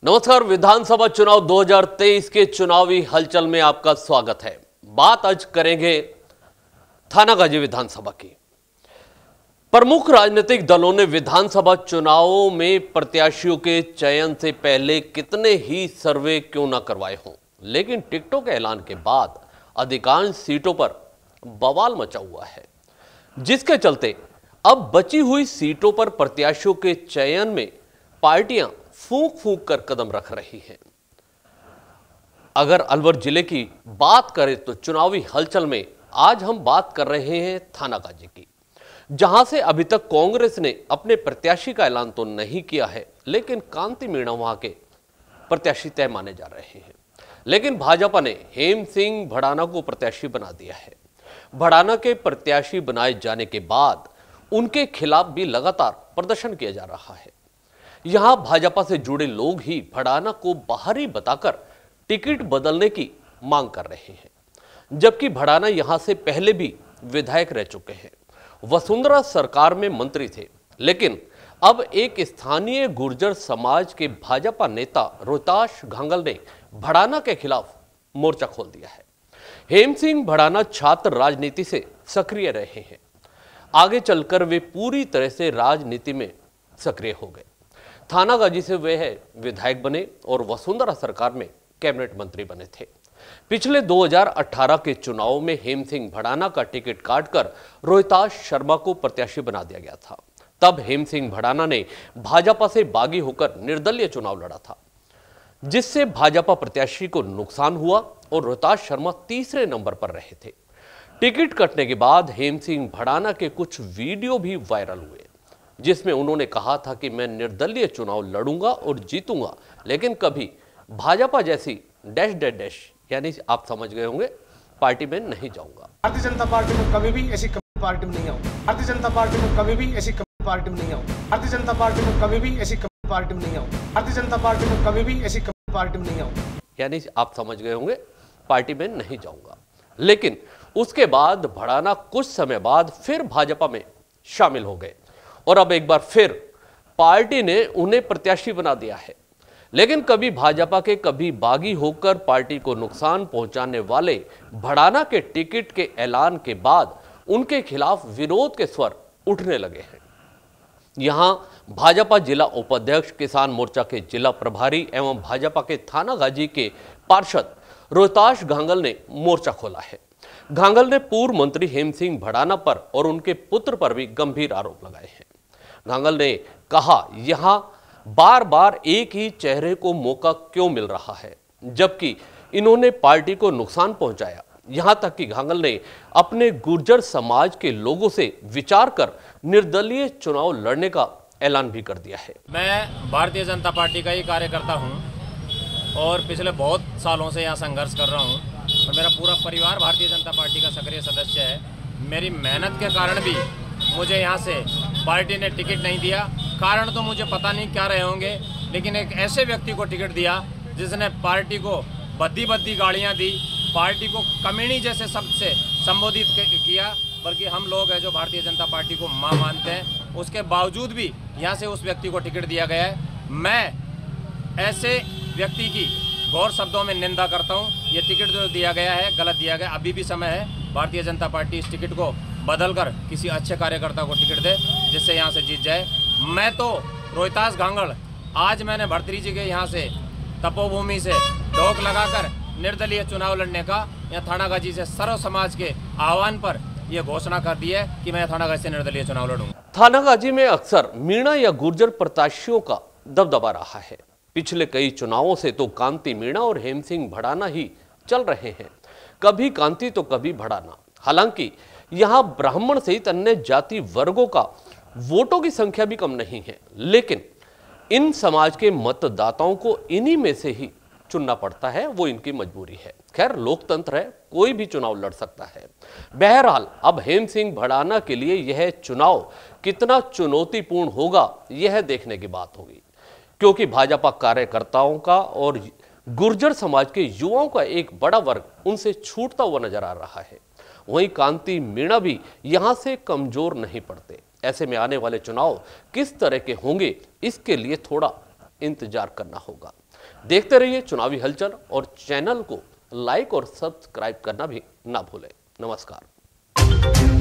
नमस्कार। विधानसभा चुनाव 2023 के चुनावी हलचल में आपका स्वागत है। बात आज करेंगे थानागाजी विधानसभा की। प्रमुख राजनीतिक दलों ने विधानसभा चुनावों में प्रत्याशियों के चयन से पहले कितने ही सर्वे क्यों न करवाए हों, लेकिन टिकटों के ऐलान के बाद अधिकांश सीटों पर बवाल मचा हुआ है, जिसके चलते अब बची हुई सीटों पर प्रत्याशियों के चयन में पार्टियां फूंक फूंक कर कदम रख रही हैं। अगर अलवर जिले की बात करें तो चुनावी हलचल में आज हम बात कर रहे हैं थानागाजी की, जहां से अभी तक कांग्रेस ने अपने प्रत्याशी का ऐलान तो नहीं किया है, लेकिन कांति मीणा वहां के प्रत्याशी तय माने जा रहे हैं। लेकिन भाजपा ने हेम सिंह भड़ाना को प्रत्याशी बना दिया है। भड़ाना के प्रत्याशी बनाए जाने के बाद उनके खिलाफ भी लगातार प्रदर्शन किया जा रहा है। यहां भाजपा से जुड़े लोग ही भड़ाना को बाहरी बताकर टिकट बदलने की मांग कर रहे हैं, जबकि भड़ाना यहां से पहले भी विधायक रह चुके हैं, वसुंधरा सरकार में मंत्री थे। लेकिन अब एक स्थानीय गुर्जर समाज के भाजपा नेता रोहताश घांगल ने भड़ाना के खिलाफ मोर्चा खोल दिया है। हेम सिंह भड़ाना छात्र राजनीति से सक्रिय रहे हैं। आगे चलकर वे पूरी तरह से राजनीति में सक्रिय हो गए। थानागाजी से वे विधायक बने और वसुंधरा सरकार में कैबिनेट मंत्री बने थे। पिछले 2018 के चुनाव में हेम सिंह भड़ाना का टिकट काटकर रोहताश शर्मा को प्रत्याशी बना दिया गया था। तब हेम सिंह भड़ाना ने भाजपा से बागी होकर निर्दलीय चुनाव लड़ा था, जिससे भाजपा प्रत्याशी को नुकसान हुआ और रोहताश शर्मा तीसरे नंबर पर रहे थे। टिकट कटने के बाद हेम सिंह भड़ाना के कुछ वीडियो भी वायरल हुए, जिसमें उन्होंने कहा था कि मैं निर्दलीय चुनाव लड़ूंगा और जीतूंगा, लेकिन कभी भाजपा जैसी डैश डैश डैश यानी आप समझ गए होंगे पार्टी में नहीं जाऊंगा। भारतीय जनता पार्टी में कभी भी ऐसी पार्टी में नहीं आऊंगा। भारतीय जनता पार्टी में कभी भी ऐसी पार्टी में नहीं आऊंगा। भारतीय जनता पार्टी में कभी भी ऐसी पार्टी में नहीं आऊंगा। भारतीय जनता पार्टी में कभी भी ऐसी पार्टी में नहीं आऊंगा, यानी आप समझ गए होंगे पार्टी में नहीं जाऊंगा। लेकिन उसके बाद भड़ाना कुछ समय बाद फिर भाजपा में शामिल हो गए और अब एक बार फिर पार्टी ने उन्हें प्रत्याशी बना दिया है। लेकिन कभी भाजपा के कभी बागी होकर पार्टी को नुकसान पहुंचाने वाले भड़ाना के टिकट के ऐलान के बाद उनके खिलाफ विरोध के स्वर उठने लगे हैं। यहां भाजपा जिला उपाध्यक्ष, किसान मोर्चा के जिला प्रभारी एवं भाजपा के थानागाजी के पार्षद रोहताश घांगल ने मोर्चा खोला है। घांगल ने पूर्व मंत्री हेम सिंह भड़ाना पर और उनके पुत्र पर भी गंभीर आरोप लगाए हैं। घांगल ने कहा, यहां बार बार एक ही चेहरे को मौका क्यों मिल रहा है, जबकि इन्होंने पार्टी को नुकसान पहुंचाया। यहां तक कि घांगल ने अपने गुर्जर समाज के लोगों से विचार कर निर्दलीय चुनाव लड़ने का ऐलान भी कर दिया है। मैं भारतीय जनता पार्टी का ही कार्यकर्ता हूं और पिछले बहुत सालों से यहां संघर्ष कर रहा हूं और मेरा पूरा परिवार भारतीय जनता पार्टी का सक्रिय सदस्य है। मेरी मेहनत के कारण भी मुझे यहाँ से पार्टी ने टिकट नहीं दिया। कारण तो मुझे पता नहीं क्या रहे होंगे, लेकिन एक ऐसे व्यक्ति को टिकट दिया जिसने पार्टी को बद्दी गालियाँ दी, पार्टी को कमीनी जैसे शब्द से संबोधित किया। बल्कि हम लोग हैं जो भारतीय जनता पार्टी को मां मानते हैं, उसके बावजूद भी यहाँ से उस व्यक्ति को टिकट दिया गया है। मैं ऐसे व्यक्ति की गौर शब्दों में निंदा करता हूँ। ये टिकट जो दिया गया है गलत दिया गया। अभी भी समय है, भारतीय जनता पार्टी इस टिकट को बदलकर किसी अच्छे कार्यकर्ता को टिकट दे, जिससे यहाँ से जीत जाए। मैं तो रोहताश घांगल, आज मैंने भर्तरी जी के यहाँ से तपोभूमि से ढोक लगाकर निर्दलीय चुनाव लड़ने का यहाँ थानागाजी से सर्व समाज के आह्वान पर यह घोषणा कर दी है कि मैं थानागाजी से निर्दलीय चुनाव लड़ूंगा। थानागाजी में अक्सर मीणा या गुर्जर प्रत्याशियों का दबदबा रहा है। पिछले कई चुनावों से तो कांति मीणा और हेम सिंह भड़ाना ही चल रहे हैं, कभी कांति तो कभी भड़ाना। हालांकि यहां ब्राह्मण सहित अन्य जाति वर्गों का वोटों की संख्या भी कम नहीं है, लेकिन इन समाज के मतदाताओं को इन्हीं में से ही चुनना पड़ता है, वो इनकी मजबूरी है। खैर, लोकतंत्र है, कोई भी चुनाव लड़ सकता है। बहरहाल अब हेम सिंह भड़ाना के लिए यह चुनाव कितना चुनौतीपूर्ण होगा, यह देखने की बात होगी, क्योंकि भाजपा कार्यकर्ताओं का और गुर्जर समाज के युवाओं का एक बड़ा वर्ग उनसे छूटता हुआ नजर आ रहा है। वहीं कांति मीणा भी यहां से कमजोर नहीं पड़ते। ऐसे में आने वाले चुनाव किस तरह के होंगे, इसके लिए थोड़ा इंतजार करना होगा। देखते रहिए चुनावी हलचल और चैनल को लाइक और सब्सक्राइब करना भी ना भूलें। नमस्कार।